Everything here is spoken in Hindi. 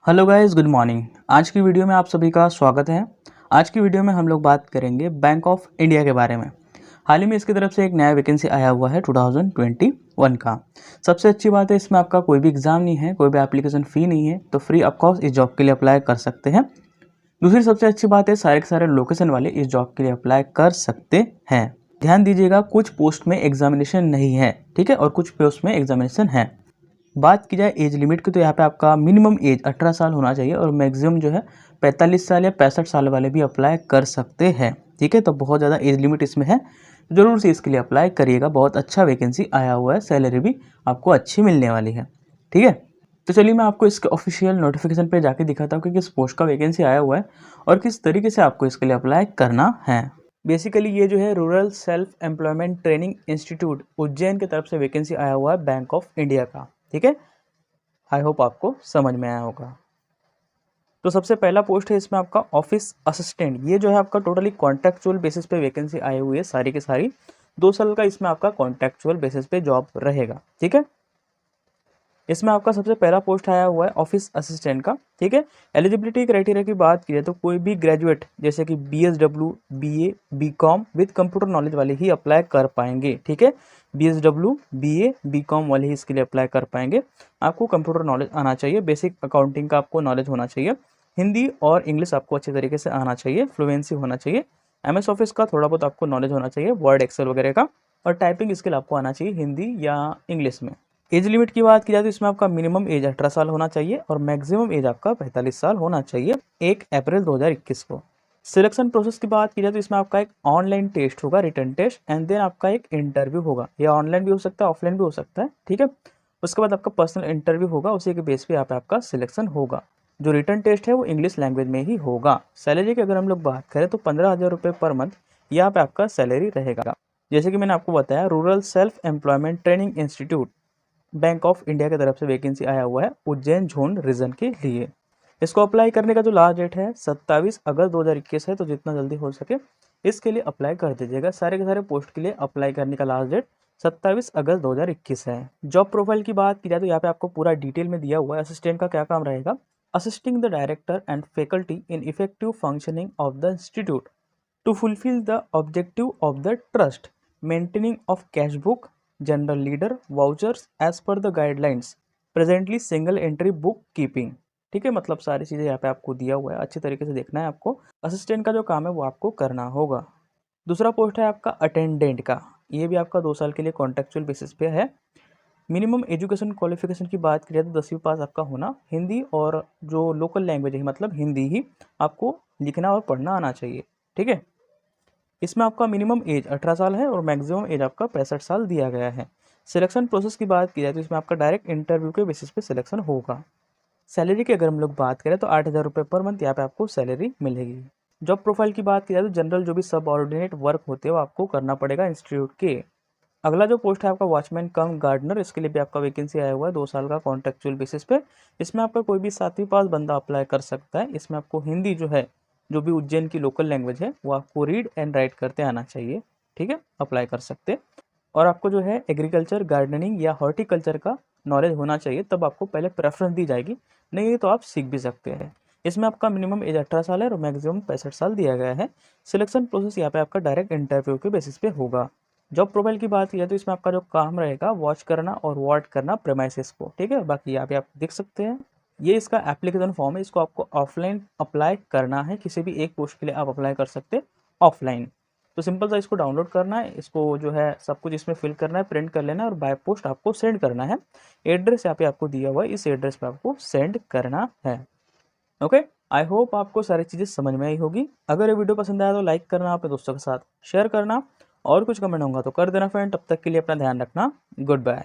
Hello guys, good morning. आज की वीडियो में आप सभी का स्वागत है। आज की वीडियो में हम लोग बात करेंगे बैंक ऑफ इंडिया के बारे में। हाल ही में इसकी तरफ से एक नया वैकेंसी आया हुआ है 2021 का। सबसे अच्छी बात है, इसमें आपका कोई भी एग्जाम नहीं है, कोई भी एप्लीकेशन फ़ी नहीं है, तो फ्री ऑफ कॉस्ट इस जॉब के लिए अप्लाई कर सकते हैं। दूसरी सबसे अच्छी बात है, सारे के सारे लोकेशन वाले इस जॉब के लिए अप्लाई कर सकते हैं। ध्यान दीजिएगा, कुछ पोस्ट में एग्जामिनेशन नहीं है, ठीक है, और कुछ पोस्ट में एग्जामिनेशन है। बात की जाए एज लिमिट की, तो यहाँ पे आपका मिनिमम एज 18 साल होना चाहिए और मैक्सिमम जो है 45 साल या 65 साल वाले भी अप्लाई कर सकते हैं। ठीक है, तो बहुत ज़्यादा एज लिमिट इसमें है, ज़रूर से इसके लिए अप्लाई करिएगा। बहुत अच्छा वैकेंसी आया हुआ है, सैलरी भी आपको अच्छी मिलने वाली है। ठीक है, तो चलिए मैं आपको इसके ऑफिशियल नोटिफिकेशन पे जाके दिखाता हूँ कि किस पोस्ट का वैकेंसी आया हुआ है और किस तरीके से आपको इसके लिए अप्लाई करना है। बेसिकली ये जो है rural self employment training institute Ujjain की तरफ से वैकेंसी आया हुआ है बैंक ऑफ इंडिया का। ठीक है, आई होप आपको समझ में आया होगा। तो सबसे पहला पोस्ट है इसमें आपका ऑफिस असिस्टेंट। ये जो है आपका टोटली कॉन्ट्रैक्चुअल बेसिस पे वैकेंसी आई हुई है, सारी की सारी 2 साल का इसमें आपका कॉन्ट्रैक्चुअल बेसिस पे जॉब रहेगा। ठीक है, इसमें आपका सबसे पहला पोस्ट आया हुआ है ऑफिस असिस्टेंट का। ठीक है, एलिजिबिलिटी क्राइटेरिया की बात की जाए तो कोई भी ग्रेजुएट जैसे कि BSW, BA, BCom with computer knowledge वाले ही अप्लाई कर पाएंगे। ठीक है, BSW, BA, BCom वाले ही इसके लिए अप्लाई कर पाएंगे। आपको कंप्यूटर नॉलेज आना चाहिए, बेसिक अकाउंटिंग का आपको नॉलेज होना चाहिए, हिंदी और इंग्लिश आपको अच्छे तरीके से आना चाहिए, फ्लुएंसी होना चाहिए, MS ऑफिस का थोड़ा बहुत आपको नॉलेज होना चाहिए, वर्ड एक्सेल वगैरह का, और टाइपिंग स्किल आपको आना चाहिए हिंदी या इंग्लिश में। एज लिमिट की बात की जाए तो इसमें आपका मिनिमम एज 18 साल होना चाहिए और मैक्सिमम एज आपका 45 साल होना चाहिए 1 अप्रैल 2021 को। सिलेक्शन प्रोसेस की बात की जाए तो इसमें आपका एक ऑनलाइन टेस्ट होगा, रिटन टेस्ट, एंड देन आपका एक इंटरव्यू होगा। यह ऑनलाइन भी हो सकता है, ऑफलाइन भी हो सकता है। ठीक है, उसके बाद आपका पर्सनल इंटरव्यू होगा, उसी के बेस पे यहाँ पे आपका सिलेक्शन होगा। जो रिटन टेस्ट है वो इंग्लिश लैंग्वेज में ही होगा। सैलरी की अगर हम लोग बात करें तो 15,000 रुपये पर मंथ यहाँ पे आपका सैलरी रहेगा। जैसे कि मैंने आपको बताया, rural self employment training institute bank of India की तरफ से वैकेंसी आया हुआ है उज्जैन जोन रीजन के लिए। इसको अप्लाई करने का जो लास्ट डेट है 27 अगस्त 2021 है, तो जितना जल्दी हो सके इसके लिए अप्लाई कर दीजिएगा। सारे के सारे पोस्ट के लिए अप्लाई करने का लास्ट डेट 27 अगस्त 2021 है। जॉब प्रोफाइल की बात की जाए तो यहाँ पे आपको पूरा डिटेल में दिया हुआ है। असिस्टेंट का क्या काम रहेगा, assisting the director and faculty in effective functioning of the institute to fulfill the objective of the trust, maintaining of cash book, general ledger, vouchers as per the guidelines, presently single entry book keeping। ठीक है, मतलब सारी चीज़ें यहाँ पे आपको दिया हुआ है, अच्छी तरीके से देखना है आपको। असिस्टेंट का जो काम है वो आपको करना होगा। दूसरा पोस्ट है आपका अटेंडेंट का। ये भी आपका 2 साल के लिए कॉन्ट्रेक्चुअल बेसिस पे है। मिनिमम एजुकेशन क्वालिफिकेशन की बात करें तो 10वीं पास आपका होना, हिंदी और जो लोकल लैंग्वेज है मतलब हिंदी ही आपको लिखना और पढ़ना आना चाहिए। ठीक है, इसमें आपका मिनिमम एज 18 साल है और मैक्सिमम एज आपका 65 साल दिया गया है। सिलेक्शन प्रोसेस की बात की जाए तो इसमें आपका डायरेक्ट इंटरव्यू के बेसिस पे सिलेक्शन होगा। सैलरी की अगर हम लोग बात करें तो 8,000 रुपये पर मंथ यहाँ पे आपको सैलरी मिलेगी। जॉब प्रोफाइल की बात की जाए तो जनरल जो भी सब ऑर्डिनेट वर्क होते हैं वो आपको करना पड़ेगा इंस्टीट्यूट के। अगला जो पोस्ट है आपका वॉचमैन कम गार्डनर, इसके लिए भी आपका वैकेंसी आया हुआ है 2 साल का कॉन्ट्रेक्चुअल बेसिस पे। इसमें आपका कोई भी 7वीं पास बंदा अप्लाई कर सकता है। इसमें आपको हिंदी जो है, जो भी उज्जैन की लोकल लैंग्वेज है, वो आपको रीड एंड राइट करते आना चाहिए। ठीक है, अप्लाई कर सकते हैं। और आपको जो है एग्रीकल्चर, गार्डनिंग या हॉर्टिकल्चर का नॉलेज होना चाहिए, तब आपको पहले प्रेफरेंस दी जाएगी, नहीं तो आप सीख भी सकते हैं। इसमें आपका मिनिमम एज 18 साल है और मैक्सिमम 65 साल दिया गया है। सिलेक्शन प्रोसेस यहाँ पे आपका डायरेक्ट इंटरव्यू के बेसिस पे होगा। जॉब प्रोफाइल की बात की जाए तो इसमें आपका जो काम रहेगा वॉच करना और वार्ड करना प्रेमाइसेस को। ठीक है, बाकी यहाँ पे आप देख सकते हैं, ये इसका एप्लीकेशन फॉर्म है। इसको आपको ऑफलाइन अप्लाई करना है, किसी भी एक पोस्ट के लिए आप अप्लाई कर सकते हैं ऑफलाइन। तो सिंपल सा इसको डाउनलोड करना है, इसको जो है सब कुछ इसमें फिल करना है, प्रिंट कर लेना है और बाय पोस्ट आपको सेंड करना है। एड्रेस यहाँ पे आपको दिया हुआ है, इस एड्रेस पे आपको सेंड करना है। ओके, आई होप आपको सारी चीज़ें समझ में आई होगी। अगर ये वीडियो पसंद आया तो लाइक करना, अपने दोस्तों के साथ शेयर करना, और कुछ कमेंट होगा तो कर देना फ्रेंड। तब तक के लिए अपना ध्यान रखना, गुड बाय।